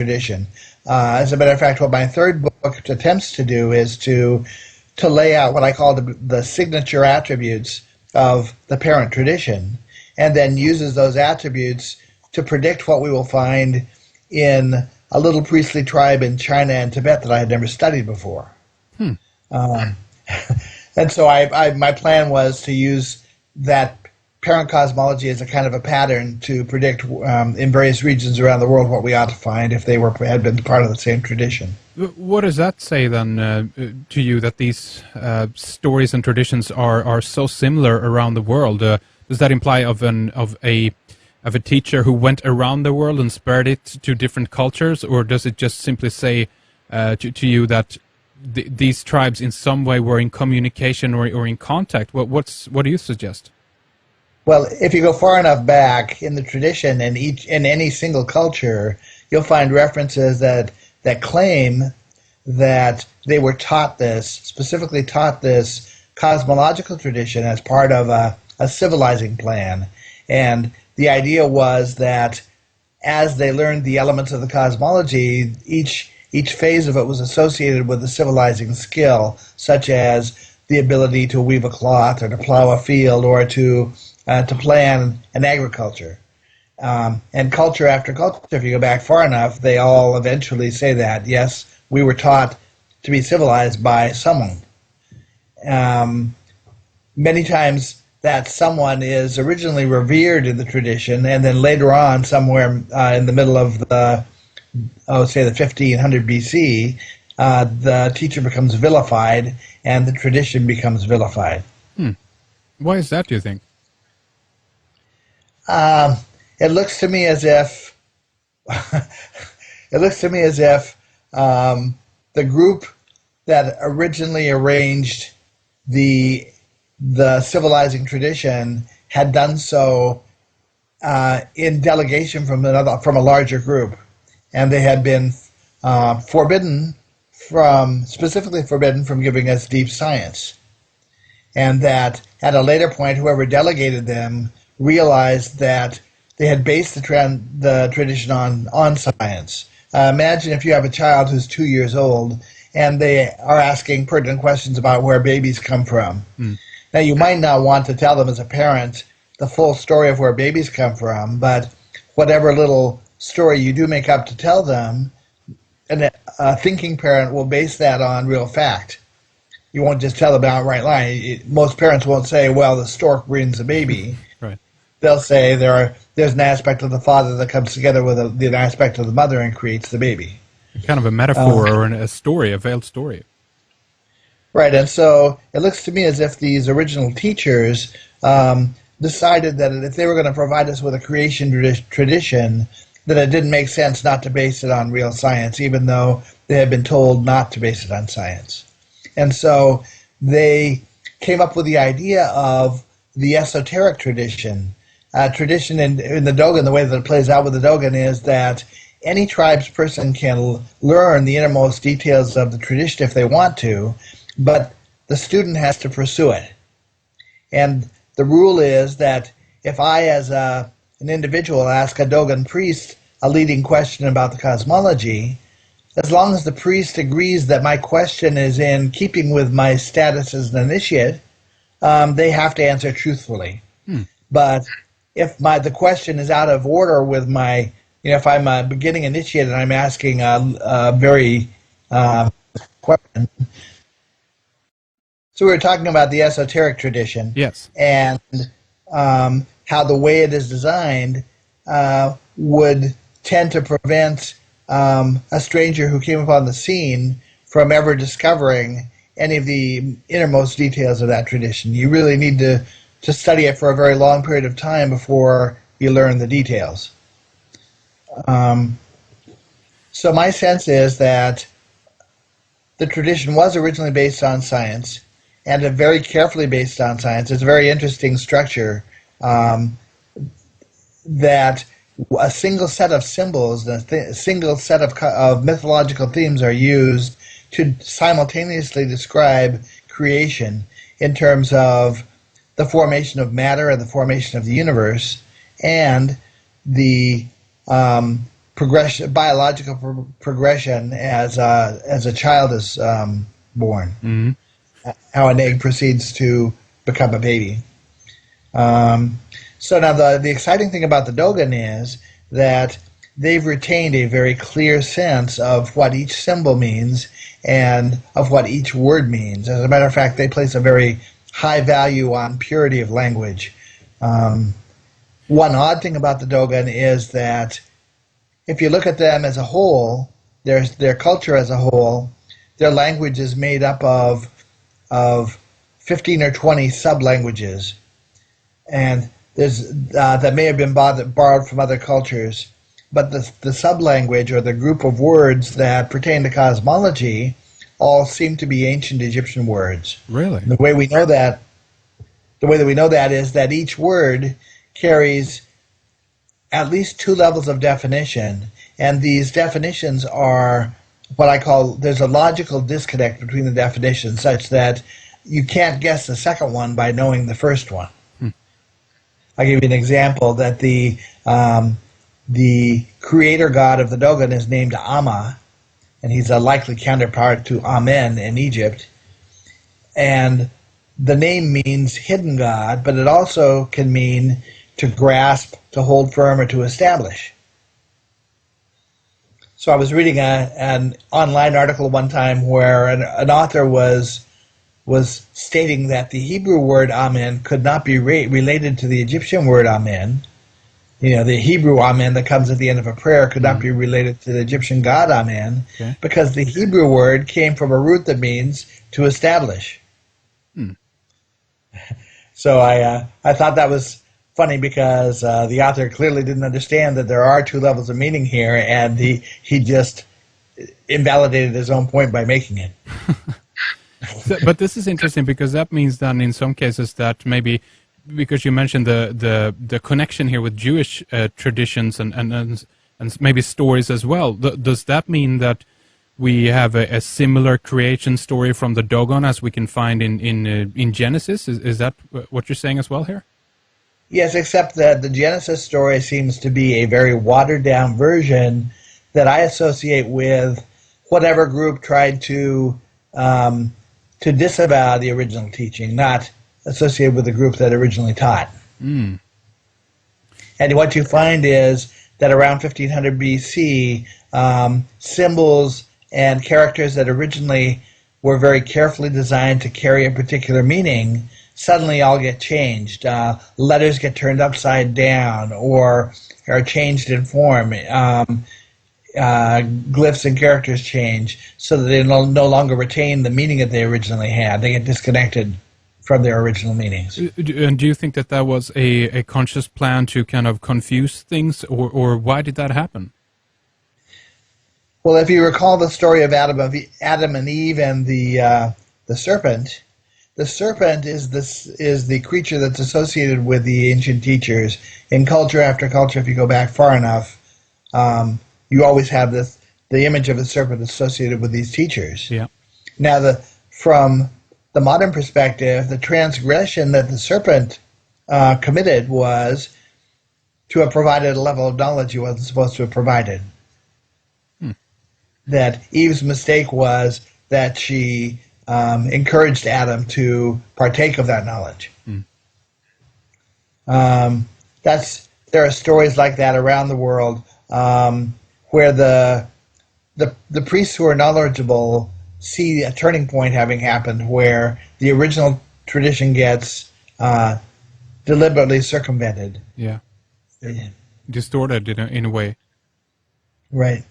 tradition. As a matter of fact, what my third book attempts to do is to lay out what I call the signature attributes of the parent tradition, and then uses those attributes to predict what we will find in a little priestly tribe in China and Tibet that I had never studied before. Um, and so my plan was to use that parent cosmology as a kind of a pattern to predict in various regions around the world what we ought to find if they had been part of the same tradition. What does that say then to you, that these stories and traditions are so similar around the world? Does that imply of a teacher who went around the world and spread it to different cultures, or does it just simply say to you that these tribes in some way were in communication or in contact? What do you suggest? Well, if you go far enough back in the tradition, in any single culture, you'll find references that claim that they were specifically taught this cosmological tradition as part of a civilizing plan. And the idea was that as they learned the elements of the cosmology, each phase of it was associated with a civilizing skill, such as the ability to weave a cloth or to plow a field or to plan an agriculture. And culture after culture, if you go back far enough, they all eventually say that, yes, we were taught to be civilized by someone. Many times that someone is originally revered in the tradition, and then later on, somewhere in the middle of the 1500 BC, the teacher becomes vilified and the tradition becomes vilified. Why is that, do you think? It looks to me as if the group that originally arranged the civilizing tradition had done so in delegation from a larger group, and they had been specifically forbidden from giving us deep science, and that at a later point, whoever delegated them realized that they had based the tradition on science. Imagine if you have a child who's 2 years old and they are asking pertinent questions about where babies come from. Now, you might not want to tell them as a parent the full story of where babies come from, but whatever little story you do make up to tell them, a thinking parent will base that on real fact. You won't just tell them outright lie. Most parents won't say, well, the stork brings a baby. Right. They'll say there's an aspect of the father that comes together with an aspect of the mother and creates the baby. Kind of a metaphor or a story, a veiled story. Right, and so it looks to me as if these original teachers decided that if they were going to provide us with a creation tradition, that it didn't make sense not to base it on real science, even though they had been told not to base it on science. And so they came up with the idea of the esoteric tradition. Tradition in the Dogon, the way that it plays out with the Dogon is that any tribe's person can learn the innermost details of the tradition if they want to, but the student has to pursue it. And the rule is that if I, as an individual, ask a Dogon priest a leading question about the cosmology, as long as the priest agrees that my question is in keeping with my status as an initiate, they have to answer truthfully. But if the question is out of order with my, if I'm a beginning initiate and I'm asking a very question. So we were talking about the esoteric tradition. Yes. And how the way it is designed would tend to prevent a stranger who came upon the scene from ever discovering any of the innermost details of that tradition. You really need to study it for a very long period of time before you learn the details. So my sense is that the tradition was originally based on science, and very carefully based on science. It's a very interesting structure that a single set of symbols, a single set of mythological themes are used to simultaneously describe creation in terms of the formation of matter and the formation of the universe, and the biological progression as a child is born. Mm. How an egg proceeds to become a baby. So now the exciting thing about the Dogon is that they've retained a very clear sense of what each symbol means and of what each word means. As a matter of fact, they place a very high value on purity of language. One odd thing about the Dogon is that if you look at them as a whole, their culture as a whole, their language is made up of 15 or 20 sub-languages. And there's that may have been borrowed from other cultures, but the sub-language or the group of words that pertain to cosmology all seem to be ancient Egyptian words. Really? The way that we know that is that each word carries at least 2 levels of definition, and these definitions are what I call, there's a logical disconnect between the definitions such that you can't guess the second one by knowing the first one. I'll give you an example that the creator god of the Dogon is named Amma, and he's a likely counterpart to Amen in Egypt. And the name means hidden god, but it also can mean to grasp, to hold firm, or to establish. So I was reading an online article one time where an author was stating that the Hebrew word Amen could not be related to the Egyptian word Amen. You know, the Hebrew Amen that comes at the end of a prayer could not be related to the Egyptian God Amen, because the Hebrew word came from a root that means to establish. So I thought that was funny because the author clearly didn't understand that there are 2 levels of meaning here, and he just invalidated his own point by making it. But this is interesting because that means then in some cases that maybe, because you mentioned the connection here with Jewish traditions and maybe stories as well, does that mean that we have a similar creation story from the Dogon as we can find in Genesis? Is that what you're saying as well here? Yes, except that the Genesis story seems to be a very watered-down version that I associate with whatever group tried to disavow the original teaching, not associated with the group that originally taught. And what you find is that around 1500 BC, symbols and characters that originally were very carefully designed to carry a particular meaning suddenly all get changed. Letters get turned upside down or are changed in form. Glyphs and characters change so that they no longer retain the meaning that they originally had. They get disconnected from their original meanings. And do you think that was a conscious plan to kind of confuse things, or why did that happen? Well, if you recall the story of Adam and Eve and the serpent is the creature that's associated with the ancient teachers. In culture after culture, if you go back far enough, you always have the image of the serpent associated with these teachers. Yeah. Now, from the modern perspective, the transgression that the serpent committed was to have provided a level of knowledge he wasn't supposed to have provided. That Eve's mistake was that she encouraged Adam to partake of that knowledge. There are stories like that around the world where the priests who are knowledgeable see a turning point having happened where the original tradition gets deliberately circumvented. Yeah. Distorted in a way. Right.